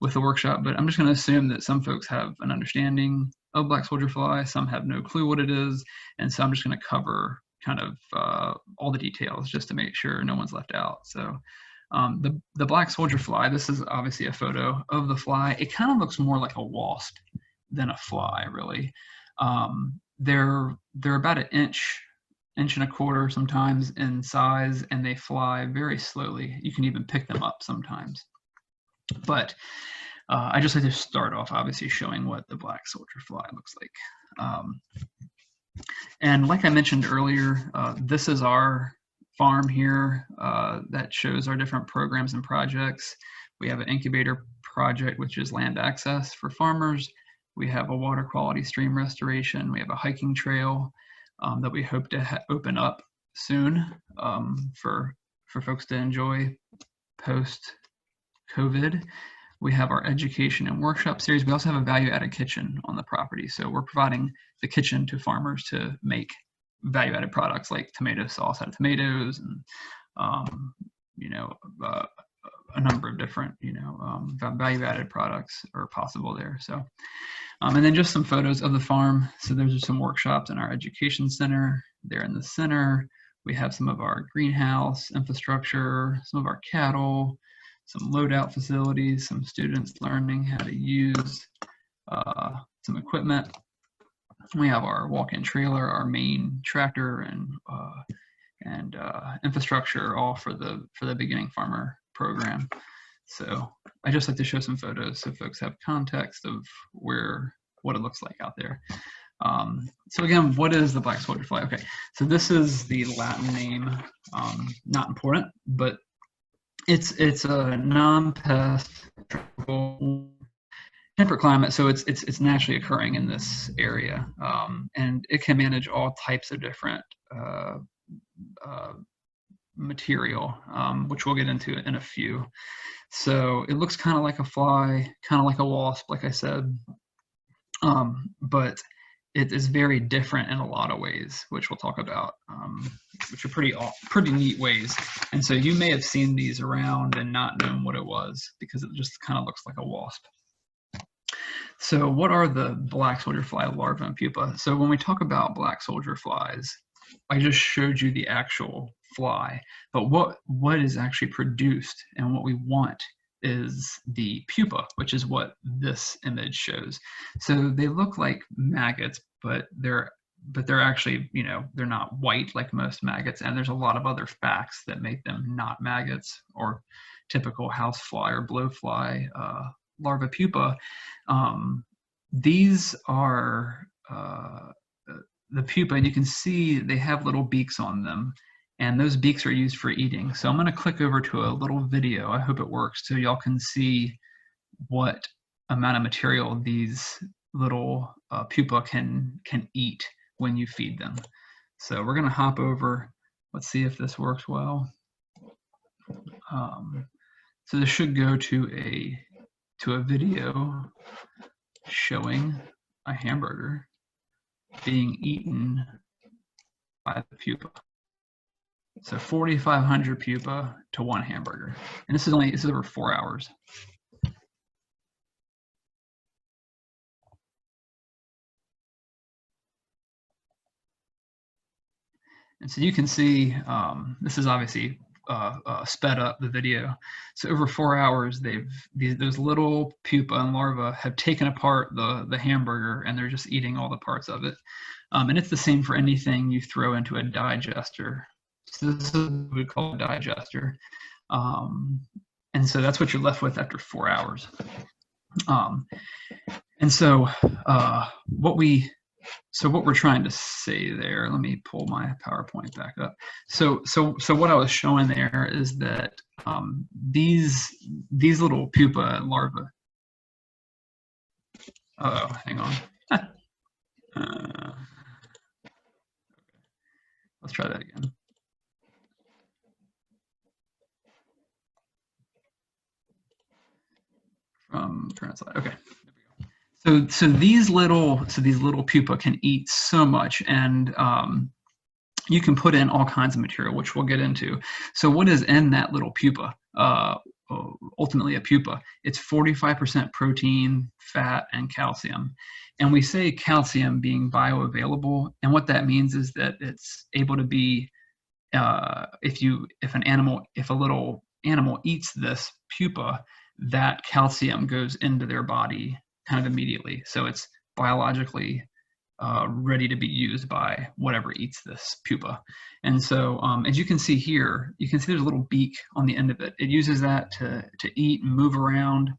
with the workshop, but I'm just going to assume that some folks have an understanding of black soldier fly, some have no clue what it is, and so I'm just going to cover kind of all the details just to make sure no one's left out. So the black soldier fly, this is obviously a photo of the fly. It kind of looks more like a wasp than a fly, really. They're about an inch and a quarter sometimes in size, and they fly very slowly. You can even pick them up sometimes. But I just like to start off obviously showing what the black soldier fly looks like. And like I mentioned earlier, this is our farm here that shows our different programs and projects. We have an incubator project, which is land access for farmers. We have a water quality stream restoration. We have a hiking trail that we hope to open up soon for folks to enjoy post-COVID. We have our education and workshop series. We also have a value-added kitchen on the property. So we're providing the kitchen to farmers to make value-added products like tomato sauce out of tomatoes, and a number of different value-added products are possible there. So and then just some photos of the farm. So those are some workshops in our education center there in the center. We have some of our greenhouse infrastructure, some of our cattle, some loadout facilities, some students learning how to use some equipment. We have our walk-in trailer, our main tractor, and infrastructure, all for the beginning farmer program. So I just like to show some photos so folks have context of what it looks like out there. So again, what is the black soldier fly? Okay, so this is the Latin name, not important, but it's a non-pest temperate climate, so it's naturally occurring in this area, and it can manage all types of different material, which we'll get into in a few. So it looks kind of like a fly, kind of like a wasp, like I said, but it is very different in a lot of ways, which we'll talk about, which are pretty neat ways. And so you may have seen these around and not known what it was because it just kind of looks like a wasp. So what are the black soldier fly larvae and pupa? So when we talk about black soldier flies, I just showed you the actual fly, but what is actually produced and what we want is the pupa, which is what this image shows. So they look like maggots, but they're actually, they're not white like most maggots, and there's a lot of other facts that make them not maggots or typical housefly or blowfly larva pupa. These are the pupa, and you can see they have little beaks on them, and those beaks are used for eating. So I'm going to click over to a little video. I hope it works so y'all can see what amount of material these little pupa can eat when you feed them. So we're going to hop over. Let's see if this works well. So this should go to a video showing a hamburger being eaten by the pupa. So 4,500 pupa to one hamburger, and this is over 4 hours. And so you can see this is obviously sped up the video. So over 4 hours, those little pupa and larvae have taken apart the hamburger, and they're just eating all the parts of it. And it's the same for anything you throw into a digester. So this is what we call a digester. And so that's what you're left with after 4 hours. And so what we're trying to say there, let me pull my PowerPoint back up. So what I was showing there is that these little pupa and larvae. Hang on. Let's try that again. Current slide. Okay. So these little pupa can eat so much, and you can put in all kinds of material, which we'll get into. So what is in that little pupa? ultimately a pupa. It's 45% protein, fat, and calcium. And we say calcium being bioavailable, and what that means is that it's able to be, if a little animal eats this pupa, that calcium goes into their body kind of immediately. So it's biologically ready to be used by whatever eats this pupa. And so, as you can see here, you can see there's a little beak on the end of it. It uses that to eat and move around,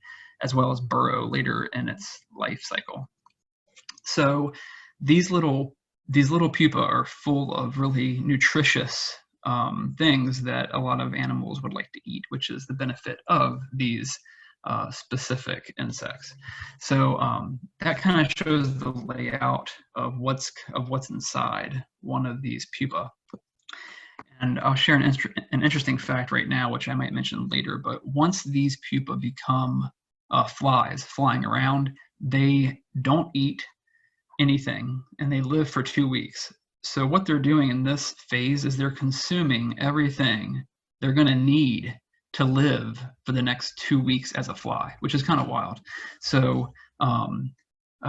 as well as burrow later in its life cycle. So these little pupa are full of really nutritious things that a lot of animals would like to eat, which is the benefit of these specific insects. So that kind of shows the layout of what's inside one of these pupa. And I'll share an interesting fact right now, which I might mention later. But once these pupa become flies flying around, they don't eat anything, and they live for 2 weeks. So what they're doing in this phase is they're consuming everything they're going to need to live for the next 2 weeks as a fly, which is kind of wild. So,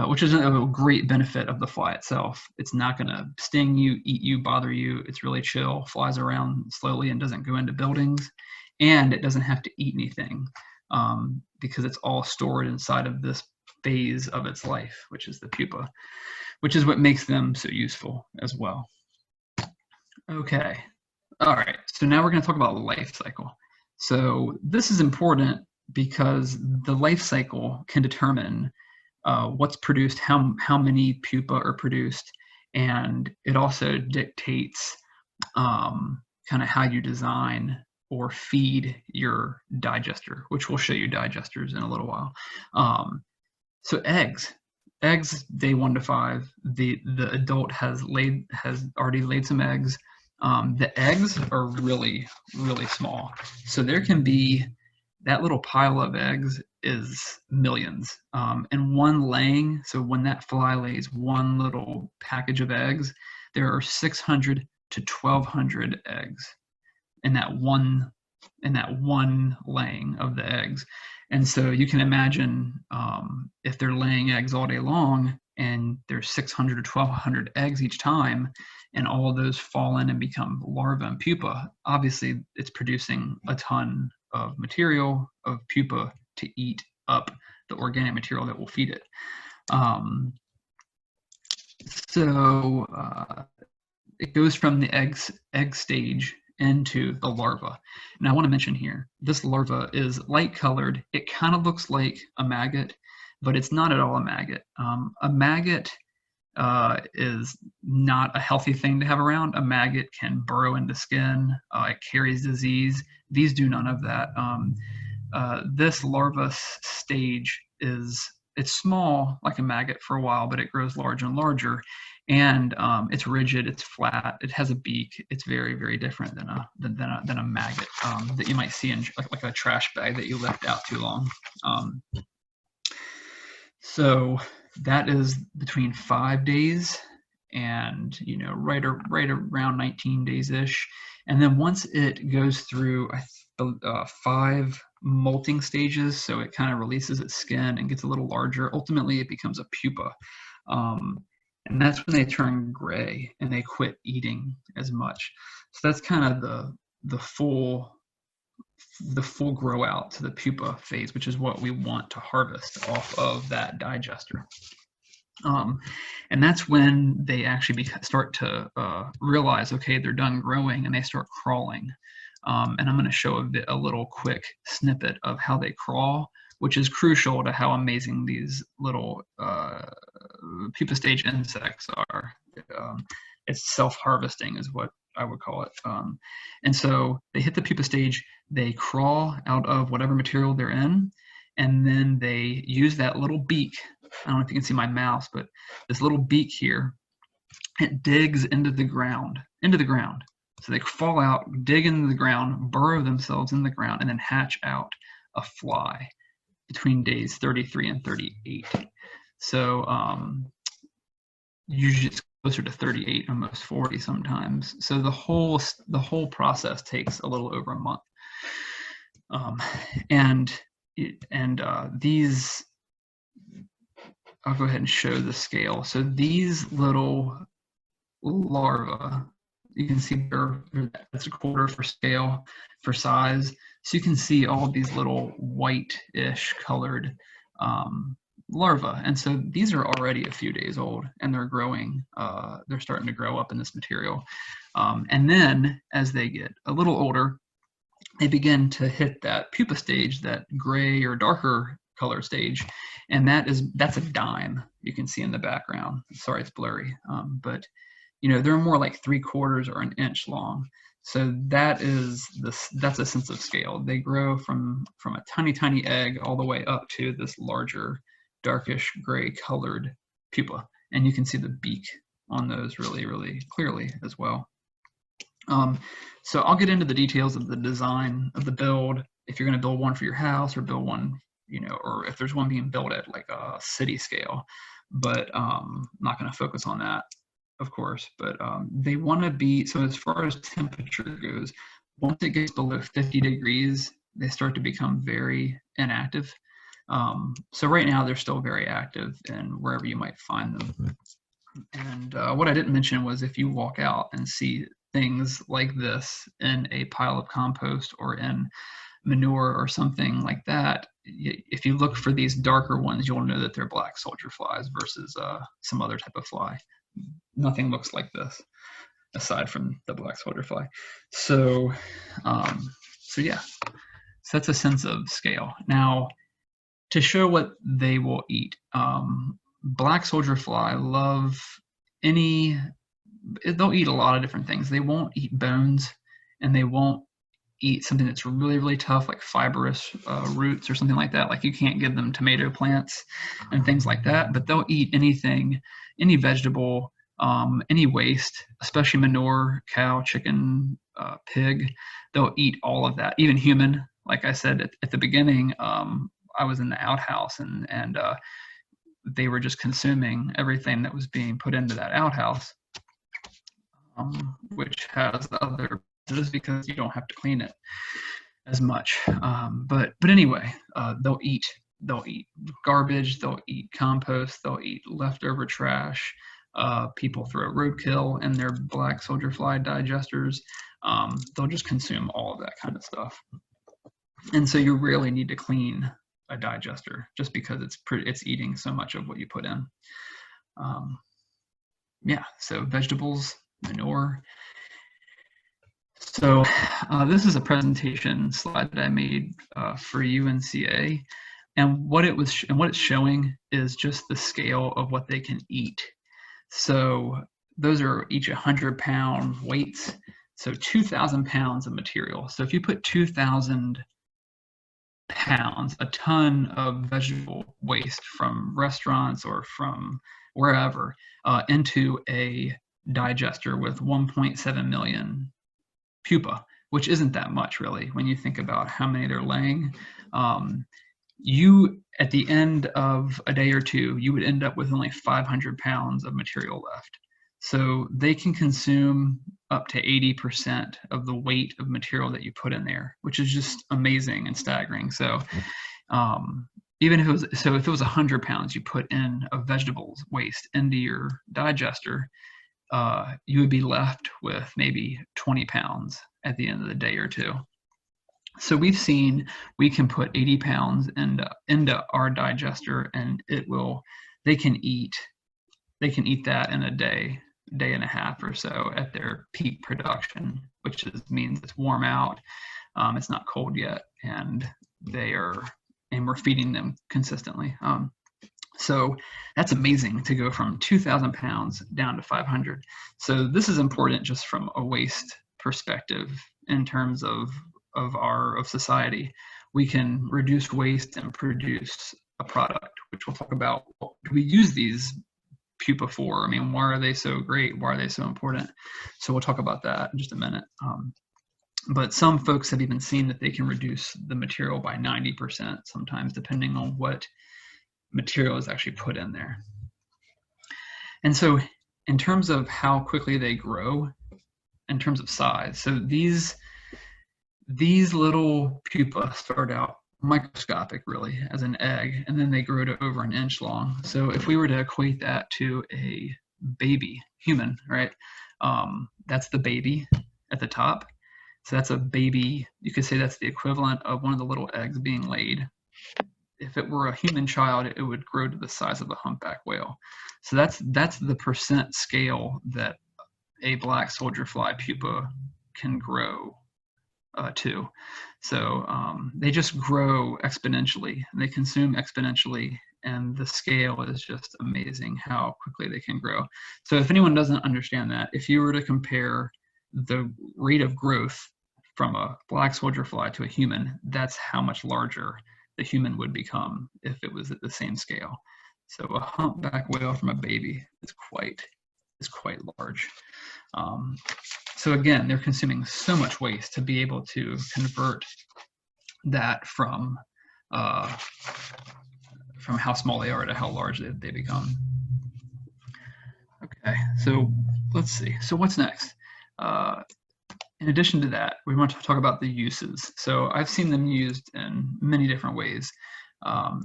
which is a great benefit of the fly itself. It's not going to sting you, eat you, bother you. It's really chill, flies around slowly and doesn't go into buildings, and it doesn't have to eat anything because it's all stored inside of this phase of its life, which is the pupa, which is what makes them so useful as well. Okay, all right, so now we're going to talk about life cycle. So this is important because the life cycle can determine what's produced, how many pupa are produced, and it also dictates kind of how you design or feed your digester, which we'll show you digesters in a little while. So eggs, day 1 to 5, the adult has already laid some eggs. The eggs are really, really small. So there can be, that little pile of eggs is millions. And one laying, so when that fly lays one little package of eggs, there are 600 to 1,200 eggs in that one laying of the eggs. And so you can imagine if they're laying eggs all day long and there's 600 or 1,200 eggs each time, and all of those fall in and become larvae and pupa, obviously it's producing a ton of material, of pupa, to eat up the organic material that will feed it. So it goes from the egg stage into the larva. And I want to mention here, this larva is light colored. It kind of looks like a maggot, but it's not at all a maggot. A maggot is not a healthy thing to have around. A maggot can burrow into skin. It carries disease. These do none of that. This larva stage it's small like a maggot for a while, but it grows larger and larger. And it's rigid, it's flat, it has a beak. It's very, very different than a maggot that you might see in like a trash bag that you left out too long. So that is between 5 days and right around 19 days ish. And then once it goes through 5 molting stages, so it kind of releases its skin and gets a little larger, ultimately it becomes a pupa. And that's when they turn gray and they quit eating as much. So that's kind of the full grow out to the pupa phase, which is what we want to harvest off of that digester. And that's when they actually start to realize, okay, they're done growing, and they start crawling. And I'm going to show a little quick snippet of how they crawl, which is crucial to how amazing these little pupa stage insects are. It's self-harvesting is what I would call it. And so they hit the pupa stage, they crawl out of whatever material they're in, and then they use that little beak. I don't know if you can see my mouse, but this little beak here, it digs into the ground. So they fall out, dig into the ground, burrow themselves in the ground, and then hatch out a fly between days 33 and 38. So usually it's closer to 38, almost 40 sometimes. So the whole process takes a little over a month. And these, I'll go ahead and show the scale. So these little larvae, you can see that's a quarter for scale, for size. So you can see all these little white-ish colored larvae. And so these are already a few days old, and they're growing. They're starting to grow up in this material. And then as they get a little older, they begin to hit that pupa stage, that gray or darker color stage, and that's a dime. You can see in the background. Sorry, it's blurry, but they're more like 3/4 or an inch long. So that's a sense of scale. They grow from a tiny egg all the way up to this larger, darkish gray colored pupa, and you can see the beak on those really clearly as well. So I'll get into the details of the design of the build, if you're going to build one for your house or build one, or if there's one being built at like a city scale, but I'm not going to focus on that, of course. But they want to be, so as far as temperature goes, once it gets below 50 degrees, they start to become very inactive. So right now they're still very active in wherever you might find them. And what I didn't mention was if you walk out and see things like this in a pile of compost or in manure or something like that, if you look for these darker ones, you'll know that they're black soldier flies versus some other type of fly. Nothing looks like this aside from the black soldier fly. So yeah, so that's a sense of scale. Now, to show what they will eat, black soldier fly love they'll eat a lot of different things. They won't eat bones, and they won't eat something that's really tough, like fibrous roots or something like that. Like you can't give them tomato plants and things like that, but they'll eat anything, any vegetable, any waste, especially manure, cow, chicken, pig. They'll eat all of that, even human. Like I said at the beginning, I was in the outhouse, and they were just consuming everything that was being put into that outhouse, which has other uses because you don't have to clean it as much. But anyway, they'll eat garbage, they'll eat compost, they'll eat leftover trash. People throw roadkill in their black soldier fly digesters. They'll just consume all of that kind of stuff. And so you rarely need to clean a digester just because it's eating so much of what you put in. Yeah, so vegetables, manure. So this is a presentation slide that I made for UNCA, and what it's showing is just the scale of what they can eat. So those are each 100-pound weights, so 2,000 pounds of material. So if you put 2,000 pounds, a ton of vegetable waste from restaurants or from wherever, into a digester with 1.7 million pupa, which isn't that much really when you think about how many they're laying. You, at the end of a day or two, you would end up with only 500 pounds of material left. So they can consume up to 80% of the weight of material that you put in there, which is just amazing and staggering. So even if it was 100 pounds you put in of vegetables waste into your digester, you would be left with maybe 20 pounds at the end of the day or two. So we've seen we can put 80 pounds into our digester, and they can eat that in a day and a half or so at their peak production, which means it's warm out, it's not cold yet, and we're feeding them consistently. So that's amazing to go from 2,000 pounds down to 500. So this is important just from a waste perspective in terms of society. We can reduce waste and produce a product, which we'll talk about. What do we use these pupa for? I mean, why are they so great? Why are they so important? So we'll talk about that in just a minute. But some folks have even seen that they can reduce the material by 90% sometimes, depending on what material is actually put in there. And so in terms of how quickly they grow, in terms of size, so these these little pupa start out microscopic really as an egg, and then they grow to over an inch long. So if we were to equate that to a baby human, right? That's the baby at the top. So that's a baby. You could say that's the equivalent of one of the little eggs being laid. If it were a human child, it would grow to the size of a humpback whale. So that's the percent scale that a black soldier fly pupa can grow to. So they just grow exponentially. They consume exponentially, and the scale is just amazing how quickly they can grow. So if anyone doesn't understand that, if you were to compare the rate of growth from a black soldier fly to a human, that's how much larger the human would become if it was at the same scale. So a humpback whale from a baby is quite large. So again, they're consuming so much waste to be able to convert that from how small they are to how large they become. Okay, so let's see. So what's next? In addition to that, we want to talk about the uses. So I've seen them used in many different ways.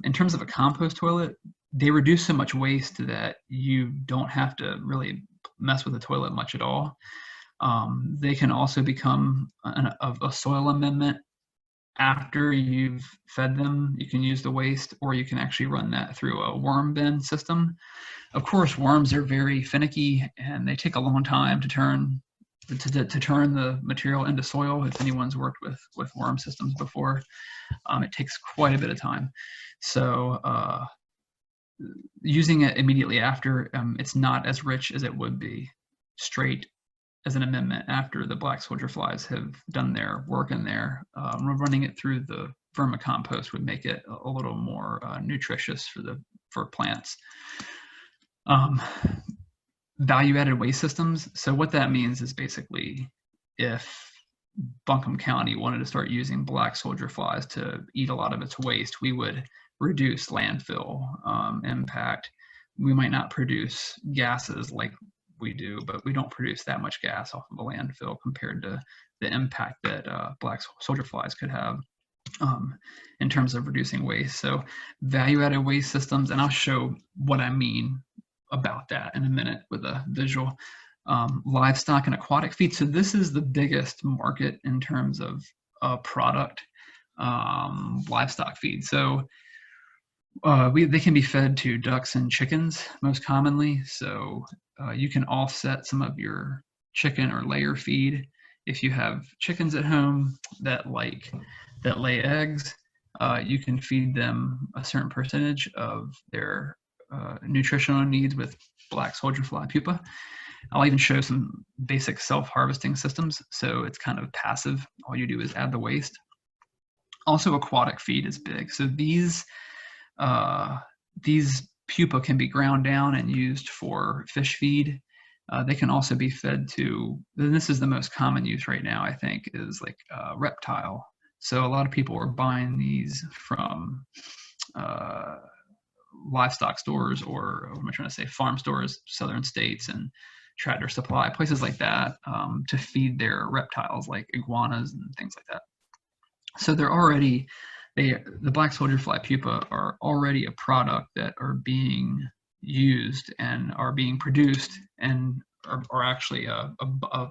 In terms of a compost toilet, they reduce so much waste that you don't have to really mess with the toilet much at all. They can also become a soil amendment after you've fed them. You can use the waste, or you can actually run that through a worm bin system. Of course, worms are very finicky and they take a long time to turn the material into soil. If anyone's worked with worm systems before, it takes quite a bit of time. So using it immediately after, it's not as rich as it would be straight as an amendment after the black soldier flies have done their work in there. Running it through the vermicompost would make it a little more nutritious for plants. Value-added waste systems. So what that means is basically if Buncombe County wanted to start using black soldier flies to eat a lot of its waste, we would reduce landfill impact. We might not produce gases like we do, but we don't produce that much gas off of a landfill compared to the impact that black soldier flies could have in terms of reducing waste. So value-added waste systems, and I'll show what I mean about that in a minute with a visual. Livestock and aquatic feed. So this is the biggest market in terms of product, livestock feed. So they can be fed to ducks and chickens most commonly. So you can offset some of your chicken or layer feed. If you have chickens at home that lay eggs, you can feed them a certain percentage of their nutritional needs with black soldier fly pupa. I'll even show some basic self-harvesting systems. So it's kind of passive. All you do is add the waste. Also, aquatic feed is big. So these pupa can be ground down and used for fish feed. They can also be fed to, and this is the most common use right now, I think, is like reptile. So a lot of people are buying these from livestock stores, or what am I trying to say, farm stores, southern states and Tractor Supply, places like that, to feed their reptiles like iguanas and things like that. So they're already, the black soldier fly pupa are already a product that are being used and are being produced and are actually a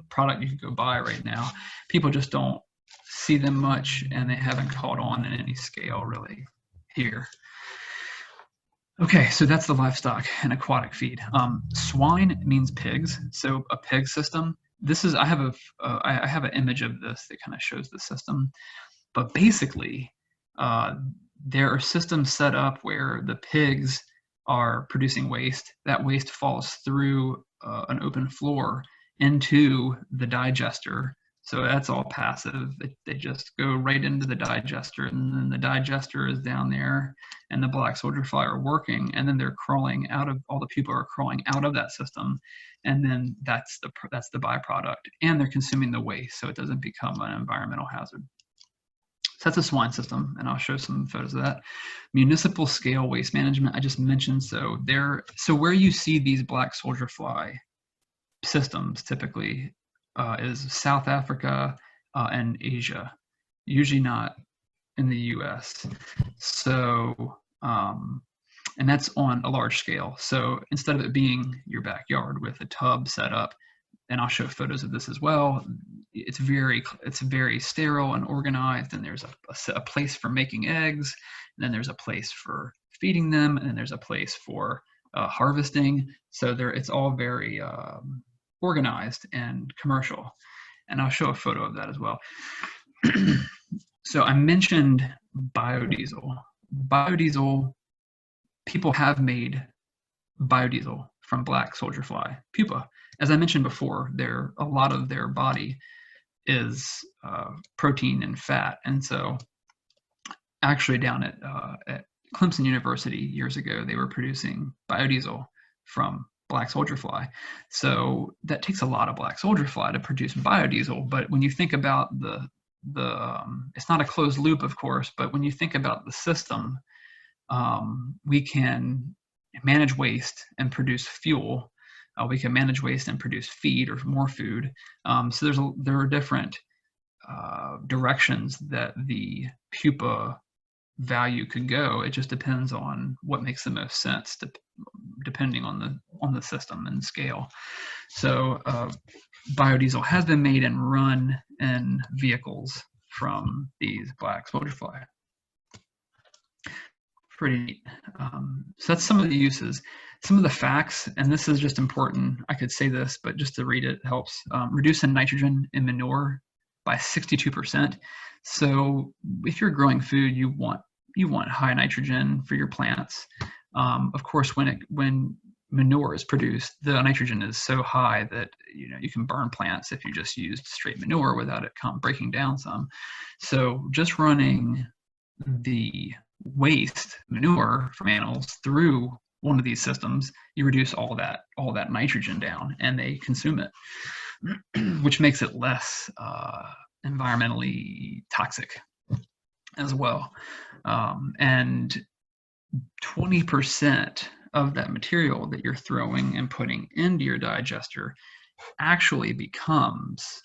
product you can go buy right now. People just don't see them much, and they haven't caught on in any scale really here. Okay, so that's the livestock and aquatic feed. Swine means pigs, so a pig system. This is, I have an image of this that kind of shows the system, but basically there are systems set up where the pigs are producing waste. That waste falls through an open floor into the digester. So that's all passive. They just go right into the digester, and then the digester is down there, and the black soldier fly are working, and then they're crawling out of, all the pupa are crawling out of that system, and then that's the byproduct, and they're consuming the waste, so it doesn't become an environmental hazard. So that's a swine system, and I'll show some photos of that. Municipal scale waste management, I just mentioned. So where you see these black soldier fly systems typically is South Africa and Asia. usually not in the US. So, and that's on a large scale. So instead of it being your backyard with a tub set up, and I'll show photos of this as well, it's very sterile and organized, and there's a place for making eggs, and then there's a place for feeding them, and then there's a place for harvesting. So it's all very organized and commercial. And I'll show a photo of that as well. So I mentioned biodiesel. Biodiesel, people have made biodiesel from black soldier fly pupa. As I mentioned before, a lot of their body is protein and fat. And so actually down at Clemson University years ago, they were producing biodiesel from black soldier fly. So that takes a lot of black soldier fly to produce biodiesel. But when you think about it's not a closed loop, of course, but when you think about the system, we can manage waste and produce fuel. We can manage waste and produce feed or more food. So there are different directions that the pupa value could go. It just depends on what makes the most sense, depending on the system and scale. So biodiesel has been made and run in vehicles from these black soldier fly. Pretty neat. So that's some of the uses. Some of the facts, and this is just important, I could say this, but just to read it helps. Reducing nitrogen in manure by 62%. So if you're growing food, you want high nitrogen for your plants. Of course, when manure is produced, the nitrogen is so high that you can burn plants if you just used straight manure without it breaking down some. So just running the waste manure from animals through one of these systems, you reduce all that nitrogen down, and they consume it, which makes it less environmentally toxic as well. And 20% of that material that you're throwing and putting into your digester actually becomes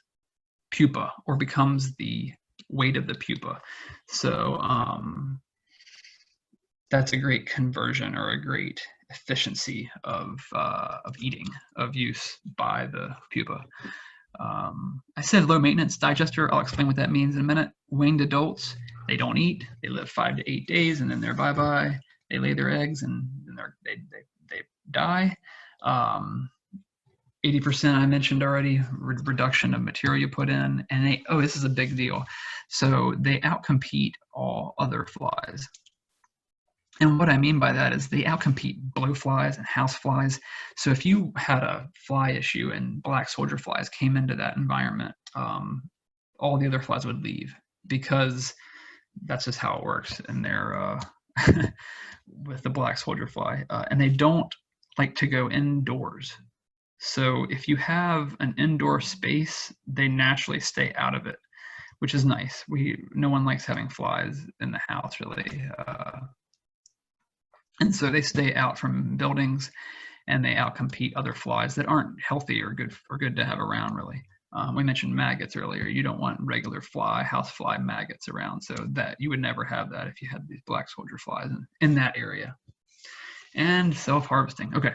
pupa, or becomes the weight of the pupa. So that's a great conversion, or a great efficiency of eating, of use by the pupa. I said low maintenance digester. I'll explain what that means in a minute. Winged adults, they don't eat. They live 5 to 8 days, and then they're bye-bye. They lay their eggs, and then they die. 80% I mentioned already, reduction of material you put in, and this is a big deal. So they outcompete all other flies. And what I mean by that is they outcompete blowflies and houseflies. So if you had a fly issue and black soldier flies came into that environment, all the other flies would leave, because that's just how it works. And they're with the black soldier fly, and they don't like to go indoors. So if you have an indoor space, they naturally stay out of it, which is nice. No one likes having flies in the house, really. And so they stay out from buildings, and they outcompete other flies that aren't healthy or good to have around, really. We mentioned maggots earlier. You don't want regular housefly maggots around, so that you would never have that if you had these black soldier flies in that area. And self-harvesting. Okay.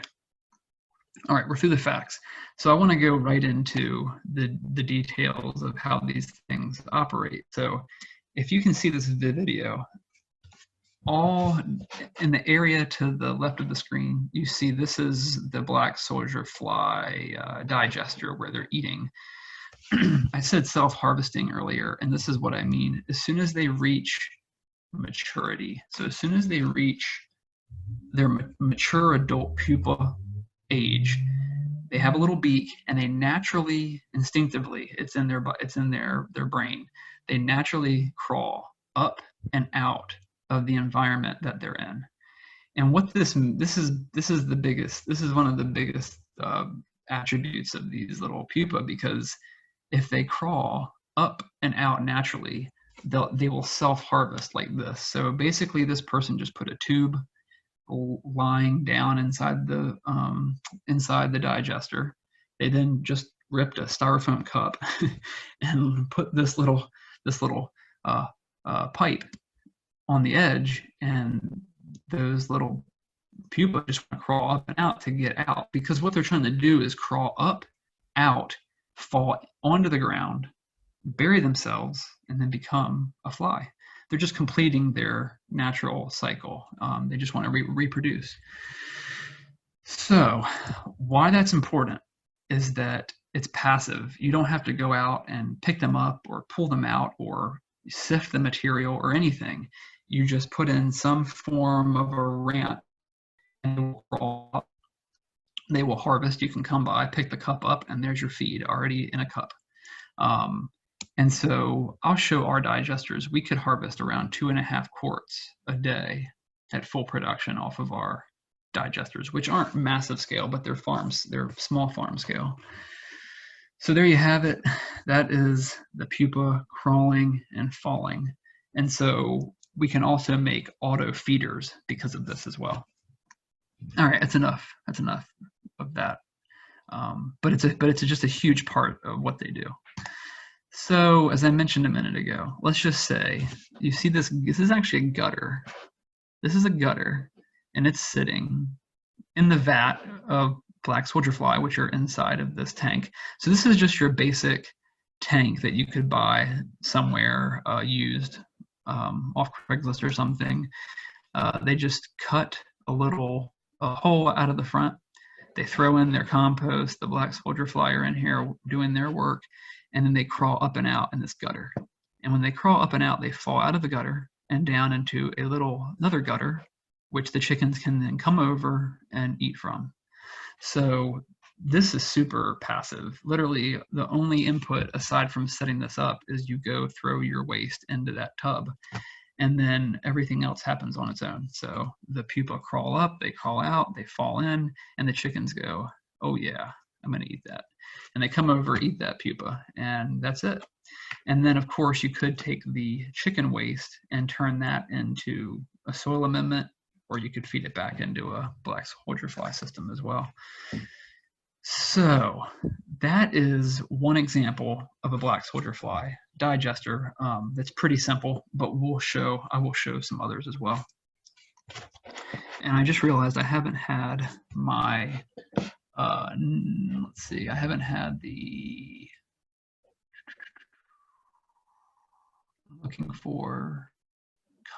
All right, we're through the facts. So I want to go right into the details of how these things operate. So if you can see this video, all in the area to the left of the screen, you see this is the black soldier fly digester where they're eating. I said self-harvesting earlier, and this is what I mean. As soon as they reach maturity, so as soon as they reach their mature adult pupa age, they have a little beak, and they naturally, instinctively, it's in their brain, they naturally crawl up and out of the environment that they're in. And what this is one of the biggest attributes of these little pupa, because if they crawl up and out naturally, they will self-harvest like this. So basically, this person just put a tube lying down inside the digester. They then just ripped a styrofoam cup and put this little pipe on the edge, and those little pupa just want to crawl up and out to get out, because what they're trying to do is crawl up, out, fall onto the ground, bury themselves, and then become a fly. They're just completing their natural cycle. They just want to reproduce. So why that's important is that it's passive. You don't have to go out and pick them up or pull them out or sift the material or anything. You just put in some form of a ramp and they will crawl up. They will harvest. You can come by, pick the cup up, and there's your feed already in a cup. And so I'll show our digesters. We could harvest around 2.5 quarts a day at full production off of our digesters, which aren't massive scale, but they're farms. They're small farm scale. So there you have it. That is the pupa crawling and falling. And so we can also make auto feeders because of this as well. All right, that's enough. That's enough of that. But it's just a huge part of what they do. So as I mentioned a minute ago, let's just say you see this. This is actually a gutter. This is a gutter, and it's sitting in the vat of black soldier fly, which are inside of this tank. So this is just your basic tank that you could buy somewhere used off Craigslist or something. They just cut a hole out of the front. They throw in their compost. The black soldier fly are in here doing their work, and then they crawl up and out in this gutter. And when they crawl up and out, they fall out of the gutter and down into another gutter, which the chickens can then come over and eat from. So this is super passive. Literally, the only input aside from setting this up is you go throw your waste into that tub, and then everything else happens on its own. So the pupa crawl up, they crawl out, they fall in, and the chickens go, oh yeah, I'm gonna eat that. And they come over, eat that pupa, and that's it. And then of course you could take the chicken waste and turn that into a soil amendment, or you could feed it back into a black soldier fly system as well. So that is one example of a black soldier fly digester that's pretty simple, but I will show some others as well. And I just realized I haven't had my, let's see, I haven't had the, I'm looking for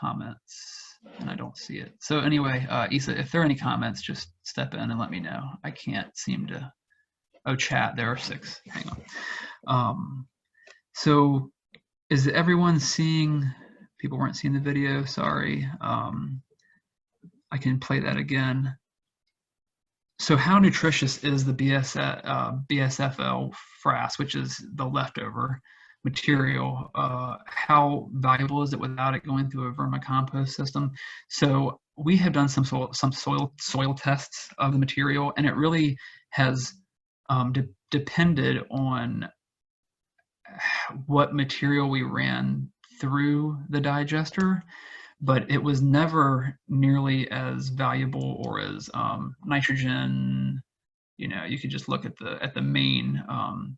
comments and I don't see it. So anyway, Isa, if there are any comments, just step in and let me know. I can't seem to, oh, chat, there are 6, hang on. So is everyone seeing, people weren't seeing the video, sorry. I can play that again. So how nutritious is the BSFL frass, which is the leftover material? How valuable is it without it going through a vermicompost system? So we have done some soil tests of the material, and it really has depended on what material we ran through the digester, but it was never nearly as valuable or as nitrogen. You know, you could just look at the main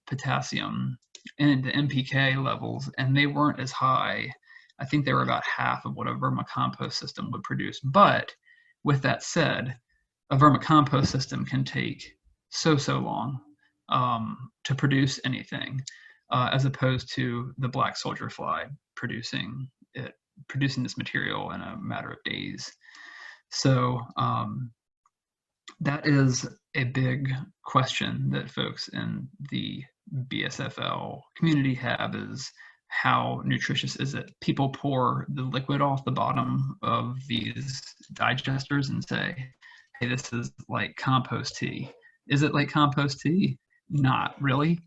potassium and the NPK levels, and they weren't as high. I think they were about half of what a vermicompost system would produce. But with that said, a vermicompost system can take so long to produce anything, as opposed to the black soldier fly producing this material in a matter of days. So that is a big question that folks in the BSFL community have, is how nutritious is it? People pour the liquid off the bottom of these digesters and say, hey, this is like compost tea. Is it like compost tea? Not really.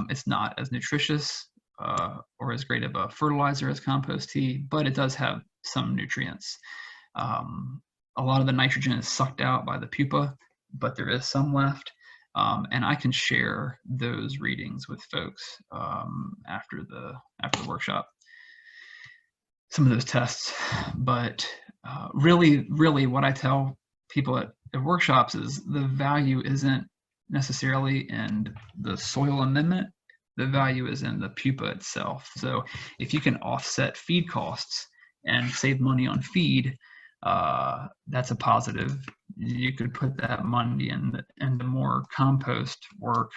It's not as nutritious or as great of a fertilizer as compost tea, but it does have some nutrients. A lot of the nitrogen is sucked out by the pupa, but there is some left. And I can share those readings with folks after the workshop, some of those tests. But really what I tell people at workshops is the value isn't necessarily in the soil amendment. The value is in the pupa itself. So if you can offset feed costs and save money on feed, that's a positive. You could put that money into more compost work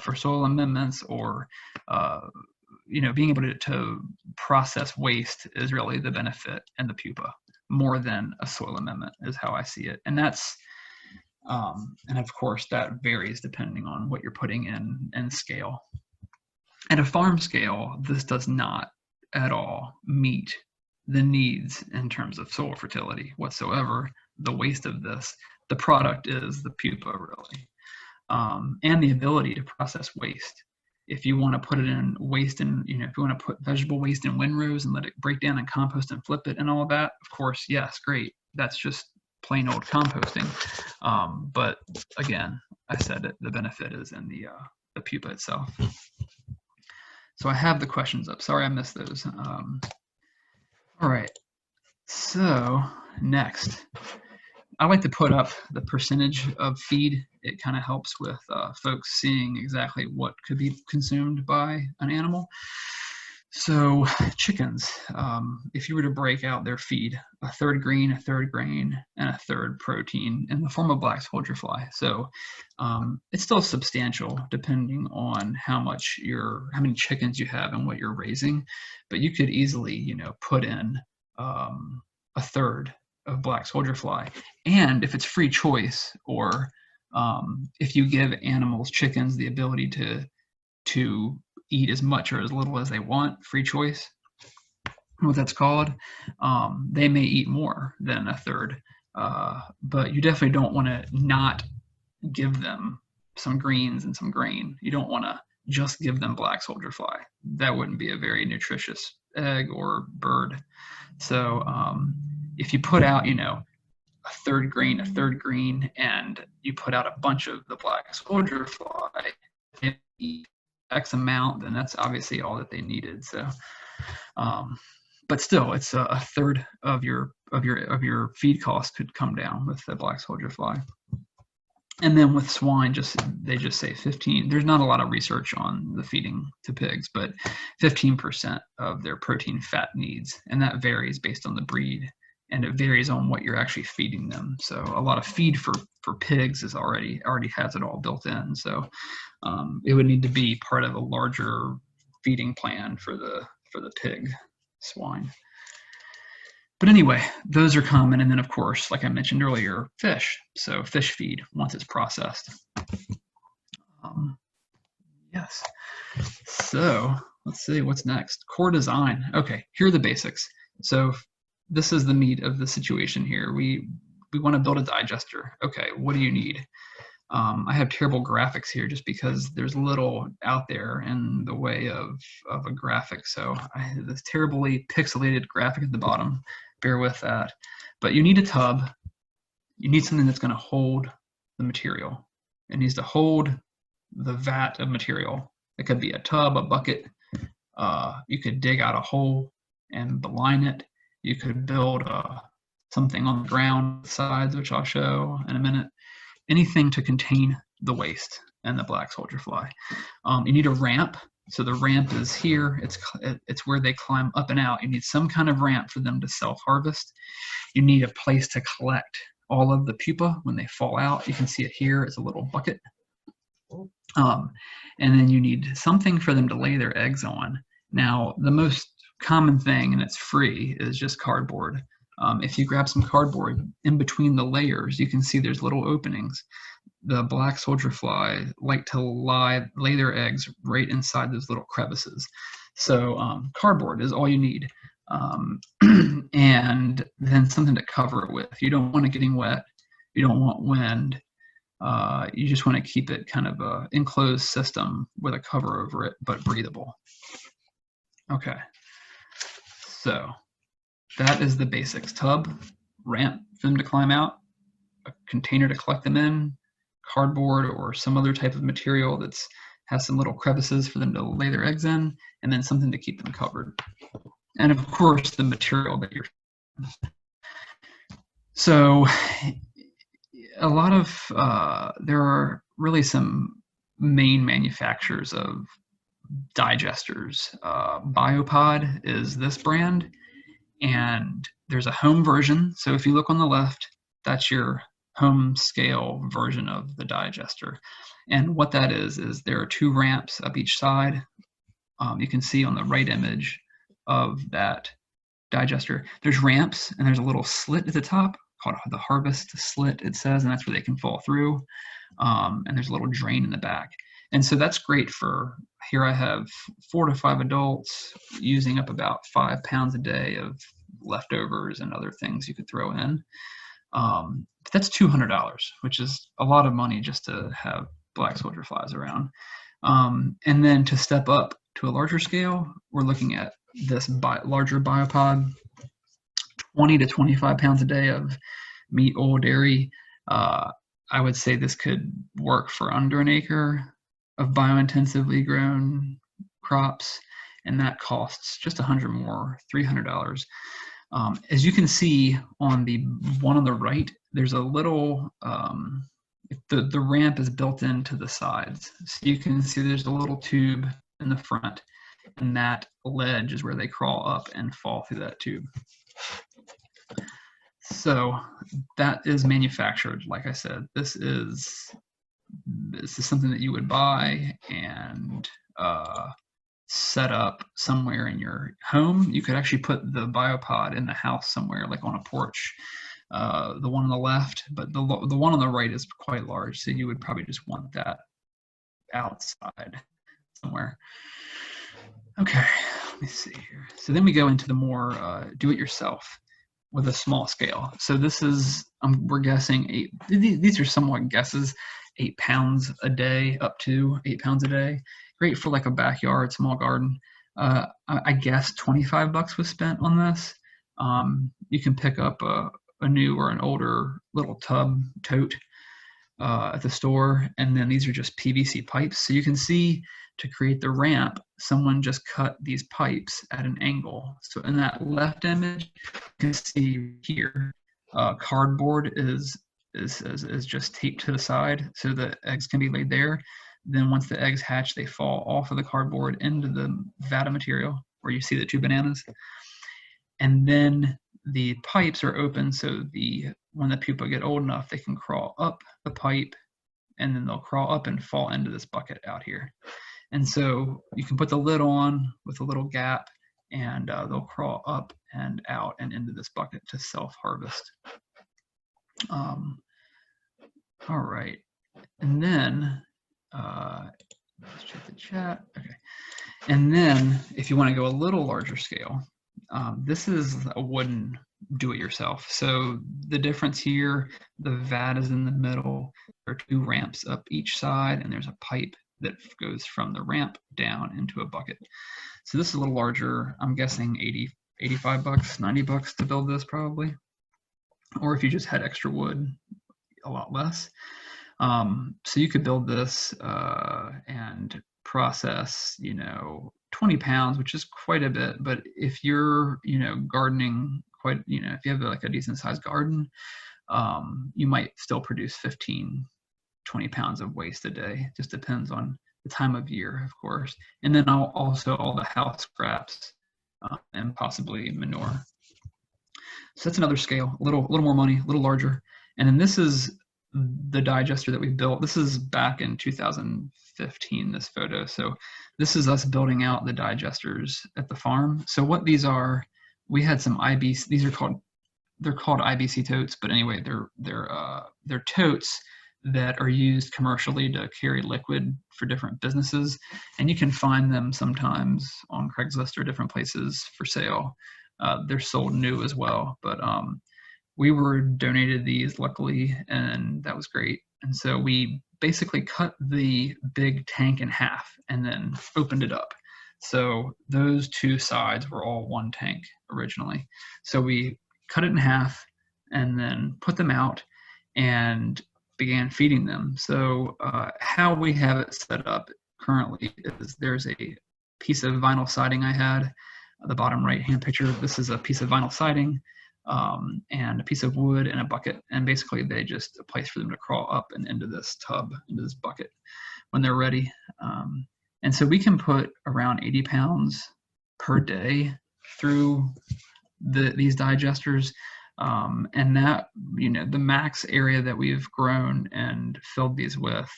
for soil amendments, or being able to process waste is really the benefit in the pupa, more than a soil amendment is how I see it. And that's and of course that varies depending on what you're putting in and scale. At a farm scale, this does not at all meet the needs in terms of soil fertility whatsoever. The waste of this, the product is the pupa really, and the ability to process waste. If you want to put it in waste and, if you want to put vegetable waste in windrows and let it break down and compost and flip it and all of that, of course, yes, great. That's just plain old composting. But again, I said it, the benefit is in the pupa itself. So I have the questions up. Sorry I missed those. All right. So next, I like to put up the percentage of feed. It kind of helps with folks seeing exactly what could be consumed by an animal. So chickens, if you were to break out their feed, a third green, a third grain, and a third protein in the form of black soldier fly. So it's still substantial depending on how many chickens you have and what you're raising, but you could easily, put in a third of black soldier fly. And if it's free choice, or if you give animals, chickens, the ability to eat as much or as little as they want, free choice, what that's called, they may eat more than a third, but you definitely don't want to not give them some greens and some grain. You don't want to just give them black soldier fly. That wouldn't be a very nutritious egg or bird. So if you put out, a third green, and you put out a bunch of the black soldier fly, they eat X amount, then that's obviously all that they needed. So, but still, it's a third of your feed cost could come down with the black soldier fly. And then with swine, they just say 15. There's not a lot of research on the feeding to pigs, but 15% of their protein fat needs, and that varies based on the breed, and it varies on what you're actually feeding them. So a lot of feed for pigs is already has it all built in. So it would need to be part of a larger feeding plan for the pig swine. But anyway, those are common. And then of course, like I mentioned earlier, fish. So fish feed once it's processed. Yes. So let's see what's next. Core design. Okay, here are the basics. So this is the meat of the situation here. We want to build a digester. Okay, what do you need? I have terrible graphics here just because there's little out there in the way of a graphic. So I have this terribly pixelated graphic at the bottom. Bear with that. But you need a tub. You need something that's going to hold the material. It needs to hold the vat of material. It could be a tub, a bucket. You could dig out a hole and beline it. You could build something on the ground sides, which I'll show in a minute. Anything to contain the waste and the black soldier fly. You need a ramp. So the ramp is here. It's where they climb up and out. You need some kind of ramp for them to self-harvest. You need a place to collect all of the pupa when they fall out. You can see it here. It's a little bucket. And then you need something for them to lay their eggs on. Now, the most common thing, and it's free, is just cardboard. If you grab some cardboard, in between the layers, you can see there's little openings. The black soldier fly like to lay their eggs right inside those little crevices. So cardboard is all you need. And then something to cover it with. You don't want it getting wet. You don't want wind. You just want to keep it kind of an enclosed system with a cover over it, but breathable. Okay, so that is the basics. Tub, ramp for them to climb out, a container to collect them in, cardboard or some other type of material that's has some little crevices for them to lay their eggs in, and then something to keep them covered. And of course, the material that you're. So a lot of, there are really some main manufacturers of digesters. Biopod is this brand, and there's a home version. So if you look on the left, that's your home scale version of the digester. And what that is there are 2 ramps up each side. You can see on the right image of that digester, there's ramps and there's a little slit at the top called the harvest slit, it says, and that's where they can fall through. And there's a little drain in the back. And so that's great for, here I have 4 to 5 adults using up about 5 pounds a day of leftovers and other things you could throw in. But that's $200, which is a lot of money just to have black soldier flies around. And then to step up to a larger scale, we're looking at this larger biopod, 20 to 25 pounds a day of meat, oil, dairy. I would say this could work for under an acre of biointensively grown crops, and that costs just $100 more, $300. As you can see on the one on the right, there's a little, the ramp is built into the sides. So you can see there's a little tube in the front, and that ledge is where they crawl up and fall through that tube. So that is manufactured. Like I said, this is something that you would buy and set up somewhere in your home. You could actually put the biopod in the house somewhere, like on a porch, the one on the left, but the one on the right is quite large, so you would probably just want that outside somewhere. Okay, let me see here. So then we go into the more do-it-yourself with a small scale. So this is, we're guessing these are somewhat guesses, 8 pounds a day, up to 8 pounds a day. Great for like a backyard, small garden. I guess $25 was spent on this. You can pick up a new or an older little tub tote at the store, and then these are just PVC pipes. So you can see, to create the ramp, someone just cut these pipes at an angle. So in that left image, you can see here, cardboard is just taped to the side so the eggs can be laid there. Then once the eggs hatch, they fall off of the cardboard into the vat of material where you see the 2 bananas. And then the pipes are open, so when the pupa get old enough, they can crawl up the pipe, and then they'll crawl up and fall into this bucket out here. And so you can put the lid on with a little gap, and they'll crawl up and out and into this bucket to self-harvest. All right, and then let's check the chat. Okay, and then if you want to go a little larger scale, this is a wooden do-it-yourself. So the difference here, the vat is in the middle. There are 2 ramps up each side, and there's a pipe that goes from the ramp down into a bucket. So this is a little larger. I'm guessing $85, $90 to build this probably. Or if you just had extra wood, a lot less. So you could build this and process, 20 pounds, which is quite a bit. But if you're, gardening quite, if you have like a decent sized garden, you might still produce 15, 20 pounds of waste a day. Just depends on the time of year, of course. And then also all the house scraps and possibly manure. So that's another scale, a little more money, a little larger. And then this is the digester that we built. This is back in 2015, this photo. So this is us building out the digesters at the farm. So what these are, we had some IBC, they're called IBC totes, but anyway, they're totes that are used commercially to carry liquid for different businesses. And you can find them sometimes on Craigslist or different places for sale. They're sold new as well, but we were donated these luckily, and that was great. And so we basically cut the big tank in half and then opened it up. So those 2 sides were all 1 tank originally. So we cut it in half and then put them out and began feeding them. So how we have it set up currently is there's a piece of vinyl siding I had, the bottom right hand picture. This is a piece of vinyl siding and a piece of wood and a bucket. And basically they just a place for them to crawl up and into this tub, into this bucket when they're ready. And so we can put around 80 pounds per day through these digesters. And that, the max area that we've grown and filled these with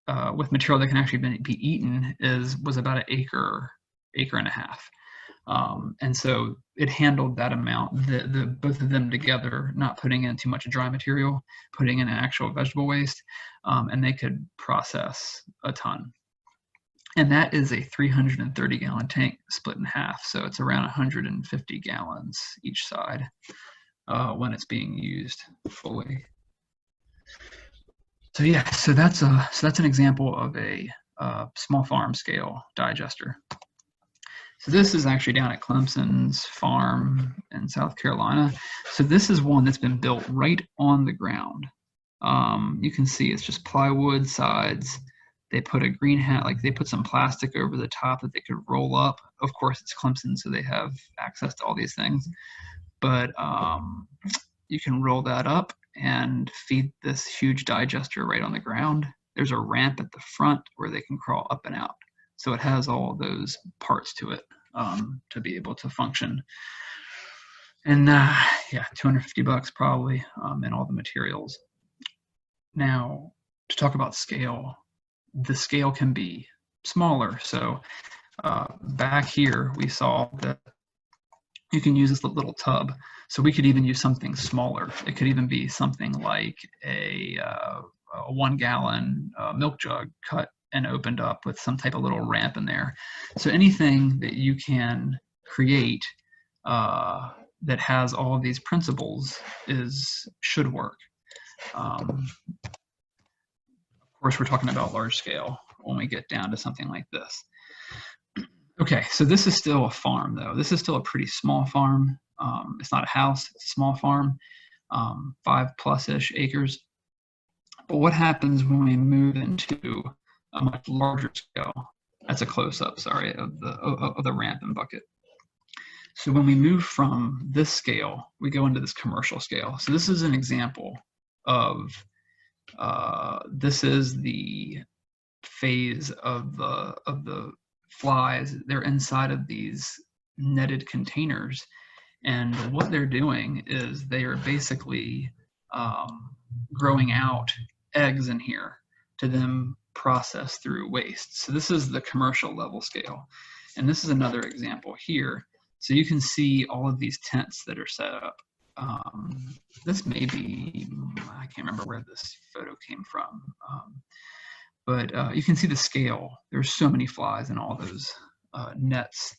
material that can actually be eaten was about an acre and a half. And so it handled that amount, both of them together, not putting in too much dry material, putting in actual vegetable waste, and they could process a ton. And that is a 330-gallon tank split in half, so it's around 150 gallons each side when it's being used fully. So yeah, so that's an example of a small farm scale digester. So this is actually down at Clemson's farm in South Carolina. So this is one that's been built right on the ground. You can see it's just plywood sides. They put a green hat, like they put some plastic over the top that they could roll up. Of course, it's Clemson, so they have access to all these things. But you can roll that up and feed this huge digester right on the ground. There's a ramp at the front where they can crawl up and out. So it has all those parts to it to be able to function. And yeah, $250 probably and all the materials. Now, to talk about scale, the scale can be smaller. So back here, we saw that you can use this little tub. So we could even use something smaller. It could even be something like a 1 gallon milk jug cut and opened up with some type of little ramp in there. So anything that you can create that has all of these principles should work. Of course, we're talking about large scale when we get down to something like this. Okay, so this is still a farm though. This is still a pretty small farm. It's not a house, it's a small farm, 5+ acres. But what happens when we move into a much larger scale? That's a close-up, sorry, of the ramp and bucket. So when we move from this scale, we go into this commercial scale. So this is an example of, this is the phase of the flies. They're inside of these netted containers. And what they're doing is they are basically growing out eggs in here to then process through waste. So this is the commercial level scale. And this is another example here. So you can see all of these tents that are set up. This may be, I can't remember where this photo came from, but you can see the scale. There's so many flies in all those nets,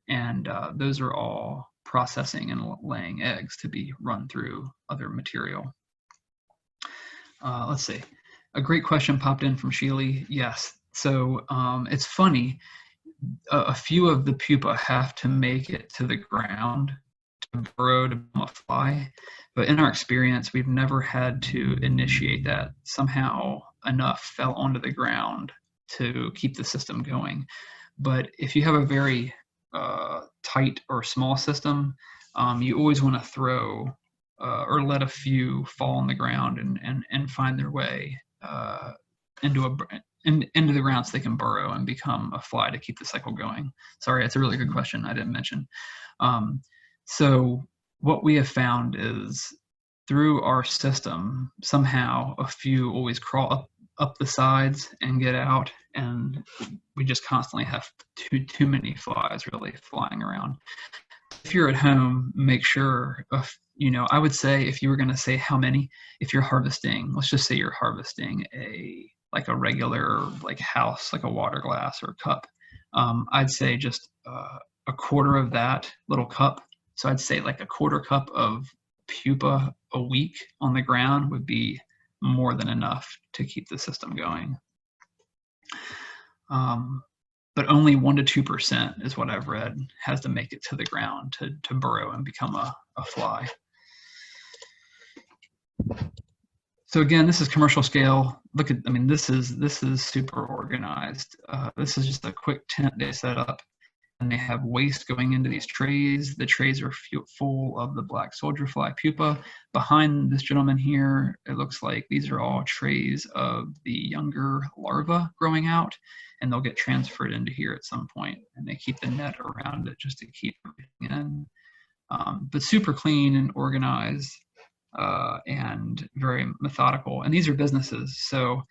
and those are all processing and laying eggs to be run through other material. Let's see. A great question popped in from Sheely. Yes. So it's funny. A few of the pupa have to make it to the ground to burrow to become a fly. But in our experience, we've never had to initiate that. Somehow enough fell onto the ground to keep the system going. But if you have a very tight or small system, you always want to throw or let a few fall on the ground and find their way into the ground so they can burrow and become a fly to keep the cycle going. Sorry, it's a really good question I didn't mention. So what we have found is through our system, somehow a few always crawl up the sides and get out, and we just constantly have too many flies really flying around. If you're at home, make sure I would say if you were going to say how many, if you're harvesting, let's just say you're harvesting a regular house, like a water glass or cup, I'd say just a quarter of that little cup. So I'd say like a quarter cup of pupa a week on the ground would be more than enough to keep the system going. But only 1% to 2% is what I've read has to make it to the ground to burrow and become a fly. So again, this is commercial scale. Look at, this is super organized. This is just a quick tent they set up. they have waste going into these trays. The trays are full of the black soldier fly pupa. Behind this gentleman here, it looks like these are all trays of the younger larva growing out, and they'll get transferred into here at some point, and they keep the net around it just to keep everything in. But super clean and organized and very methodical. And these are businesses. So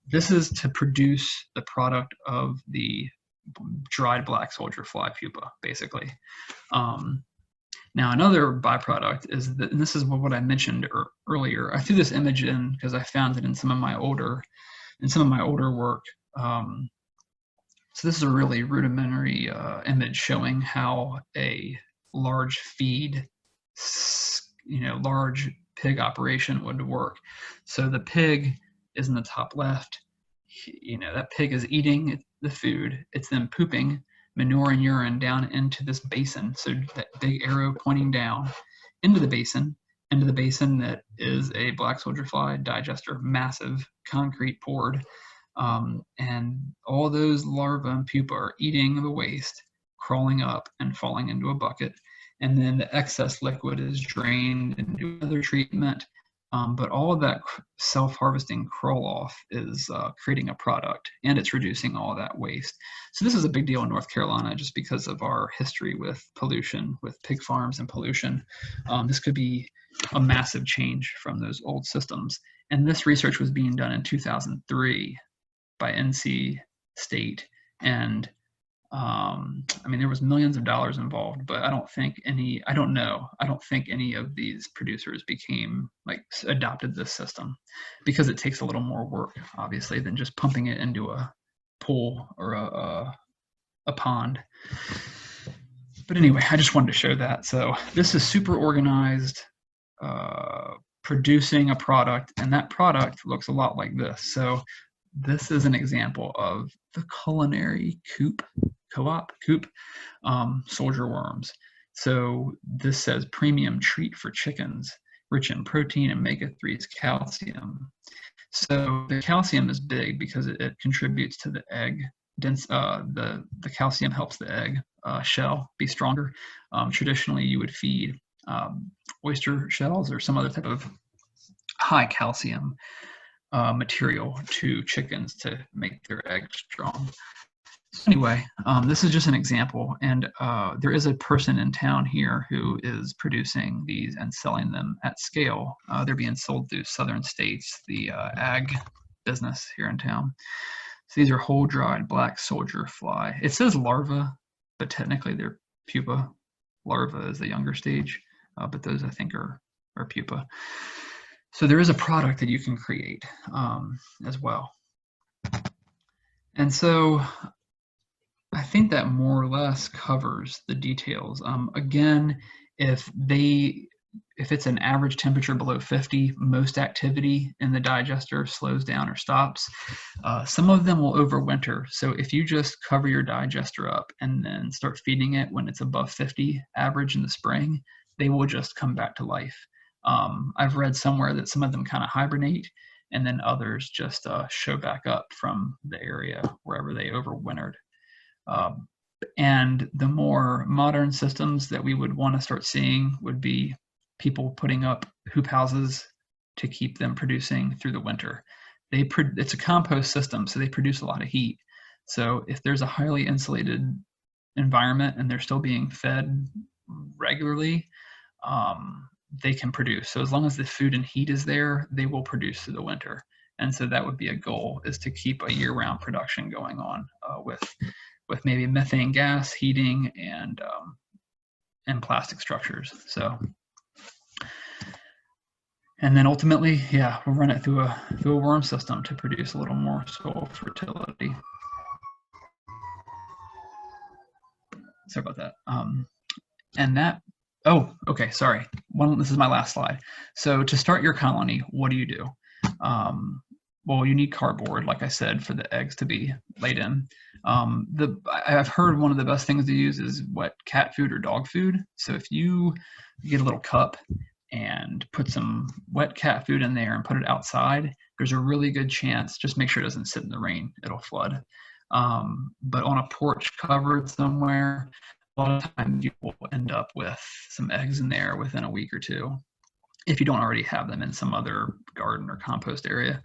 this is to produce the product of the dried black soldier fly pupa, basically. Now, another byproduct is that, and this is what I mentioned earlier. I threw this image in because I found it in some of my older work. So this is a really rudimentary image showing how a large feed, large pig operation would work. So the pig is in the top left. That pig is eating the food. It's then pooping manure and urine down into this basin. So that big arrow pointing down into the basin that is a black soldier fly digester, massive concrete poured. And all those larvae and pupa are eating the waste, crawling up and falling into a bucket. And then the excess liquid is drained into another treatment. But all of that self-harvesting crawl off is creating a product, and it's reducing all of that waste. So this is a big deal in North Carolina just because of our history with pollution, with pig farms and pollution. This could be a massive change from those old systems. And this research was being done in 2003 by NC State. And there was millions of dollars involved, but I don't think any of these producers adopted this system, because it takes a little more work, obviously, than just pumping it into a pool or a pond. But anyway, I just wanted to show that. So this is super organized, producing a product, and that product looks a lot like this. So this is an example of the culinary coop soldier worms. So this says premium treat for chickens, rich in protein, omega-3s, calcium. So the calcium is big because it contributes to the egg. The calcium helps the egg shell be stronger. Traditionally, you would feed oyster shells or some other type of high calcium material to chickens to make their eggs strong. So anyway, this is just an example, and there is a person in town here who is producing these and selling them at scale. They're being sold through Southern States, the ag business here in town. So these are whole dried black soldier fly. It says larva, but technically they're pupa. Larva is the younger stage, but those I think are pupa. So there is a product that you can create as well. And so I think that more or less covers the details. Again, if it's an average temperature below 50, most activity in the digester slows down or stops. Some of them will overwinter. So if you just cover your digester up and then start feeding it when it's above 50 average in the spring, they will just come back to life. I've read somewhere that some of them kind of hibernate, and then others just show back up from the area wherever they overwintered. And the more modern systems that we would want to start seeing would be people putting up hoop houses to keep them producing through the winter. It's a compost system, so they produce a lot of heat. So if there's a highly insulated environment and they're still being fed regularly, they can produce. So as long as the food and heat is there, they will produce through the winter. And so that would be a goal, is to keep a year-round production going on with maybe methane gas heating and plastic structures. So, and then ultimately, yeah, we'll run it through a worm system to produce a little more soil fertility. Sorry about that. And that. Oh, okay, sorry. This is my last slide. So to start your colony, what do you do? Well, you need cardboard, like I said, for the eggs to be laid in. I've heard one of the best things to use is wet cat food or dog food. So if you get a little cup and put some wet cat food in there and put it outside, there's a really good chance, just make sure it doesn't sit in the rain, it'll flood. But on a porch covered somewhere, a lot of times you will end up with some eggs in there within a week or two, if you don't already have them in some other garden or compost area.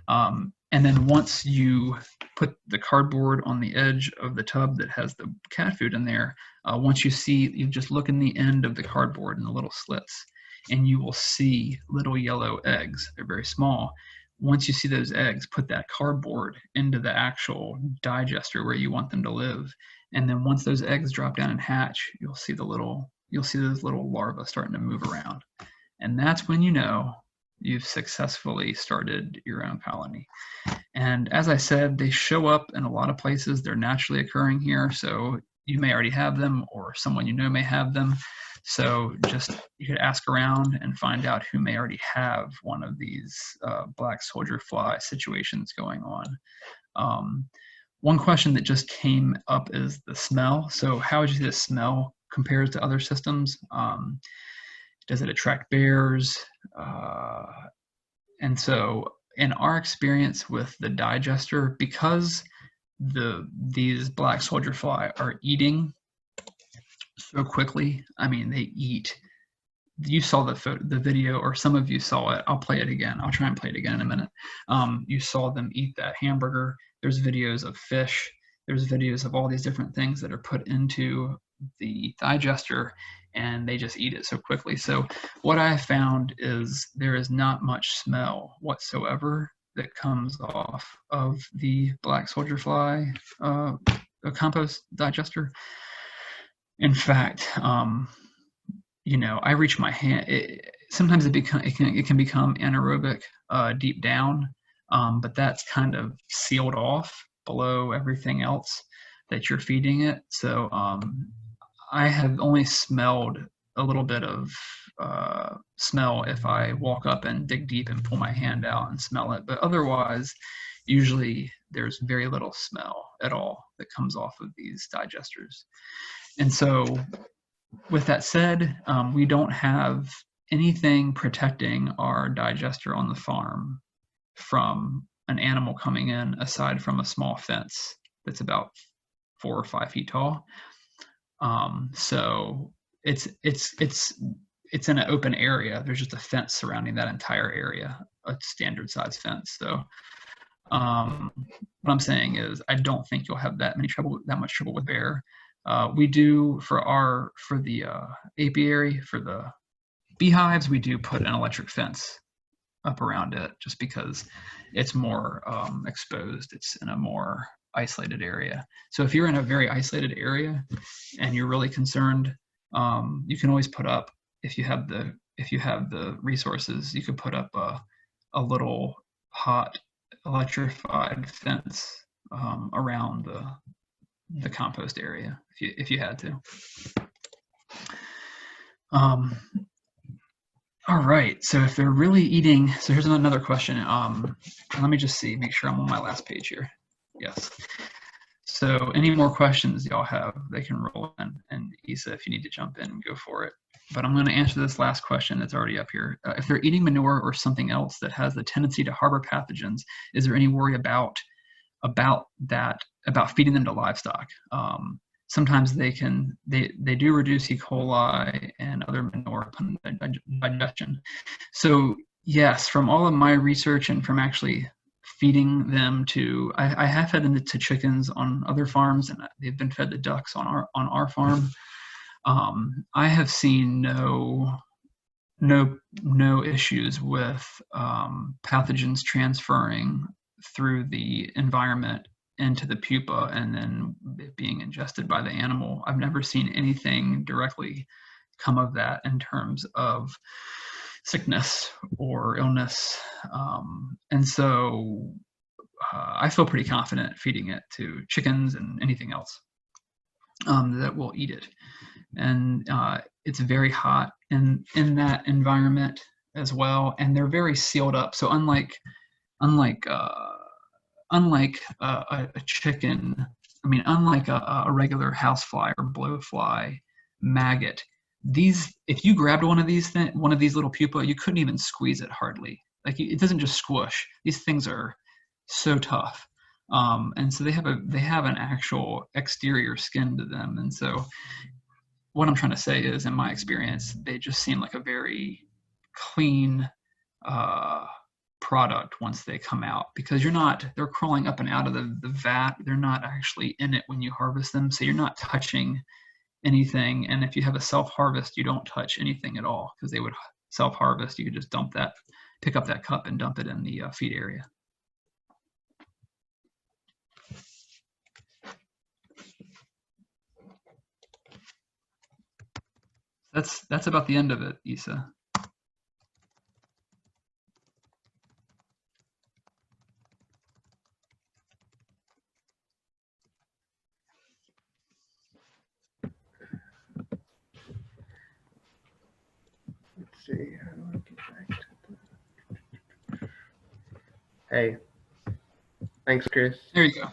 And then once you put the cardboard on the edge of the tub that has the cat food in there, once you just look in the end of the cardboard in the little slits, and you will see little yellow eggs. They're very small. Once you see those eggs, put that cardboard into the actual digester where you want them to live. And then once those eggs drop down and hatch, you'll see those little larvae starting to move around. And that's when you know you've successfully started your own colony. And as I said, they show up in a lot of places. They're naturally occurring here. So you may already have them, or someone you know may have them. So you could ask around and find out who may already have one of these black soldier fly situations going on. One question that just came up is the smell. So how would you say the smell compares to other systems? Does it attract bears? And so in our experience with the digester, because these black soldier fly are eating so quickly, I mean, they eat. You saw the video, or some of you saw it. I'll play it again. I'll try and play it again in a minute. You saw them eat that hamburger. There's videos of fish. There's videos of all these different things that are put into the digester, and they just eat it so quickly. So what I found is there is not much smell whatsoever that comes off of the black soldier fly compost digester. In fact, I reach my hand. Sometimes it can become anaerobic deep down, but that's kind of sealed off below everything else that you're feeding it. So I have only smelled a little bit of smell if I walk up and dig deep and pull my hand out and smell it. But otherwise, usually there's very little smell at all that comes off of these digesters. And so with that said, we don't have anything protecting our digester on the farm from an animal coming in, aside from a small fence that's about 4 or 5 feet tall. So it's in an open area. There's just a fence surrounding that entire area, a standard size fence. So what I'm saying is I don't think you'll have that much trouble with bear. We do for the apiary, for the beehives, we do put an electric fence up around it just because it's more exposed. It's in a more isolated area. So if you're in a very isolated area and you're really concerned, you can always put up, if you have the resources, you could put up a little hot electrified fence around the compost area if you had to. All right, so if they're really eating, so here's another question. Let me just make sure I'm on my last page here. Yes. So any more questions y'all have, they can roll in. And Isa, if you need to jump in, go for it. But I'm going to answer this last question that's already up here. If they're eating manure or something else that has the tendency to harbor pathogens, is there any worry about feeding them to livestock? Sometimes they do reduce E. coli and other manure digestion. So yes, from all of my research and from actually feeding them to, I have fed them to chickens on other farms, and they've been fed to ducks on our farm. I have seen no issues with pathogens transferring through the environment into the pupa and then it being ingested by the animal. I've never seen anything directly come of that in terms of sickness or illness. And so I feel pretty confident feeding it to chickens and anything else that will eat it. And it's very hot in that environment as well, and they're very sealed up. So unlike a chicken, unlike a regular housefly or blowfly maggot, if you grabbed one of these little pupa, you couldn't even squeeze it hardly. Like, it doesn't just squish. These things are so tough. And so they have an actual exterior skin to them. And so what I'm trying to say is, in my experience, they just seem like a very clean uh, product once they come out, because they're crawling up and out of the vat. They're not actually in it when you harvest them. So you're not touching anything. And if you have a self-harvest, you don't touch anything at all, because they would self-harvest. You could just pick up that cup and dump it in the feed area. That's about the end of it, Isa. Let's see. How do I get back to the... Hey, thanks, Chris. There you go.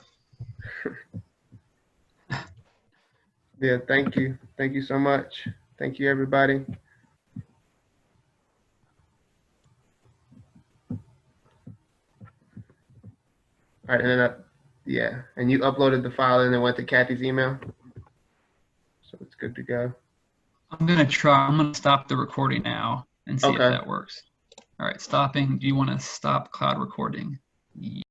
Yeah, thank you. Thank you so much. Thank you, everybody. All right, and then yeah, and you uploaded the file and then went to Kathy's email, so it's good to go. I'm gonna stop the recording now and see if that works. All right, stopping. Do you want to stop cloud recording?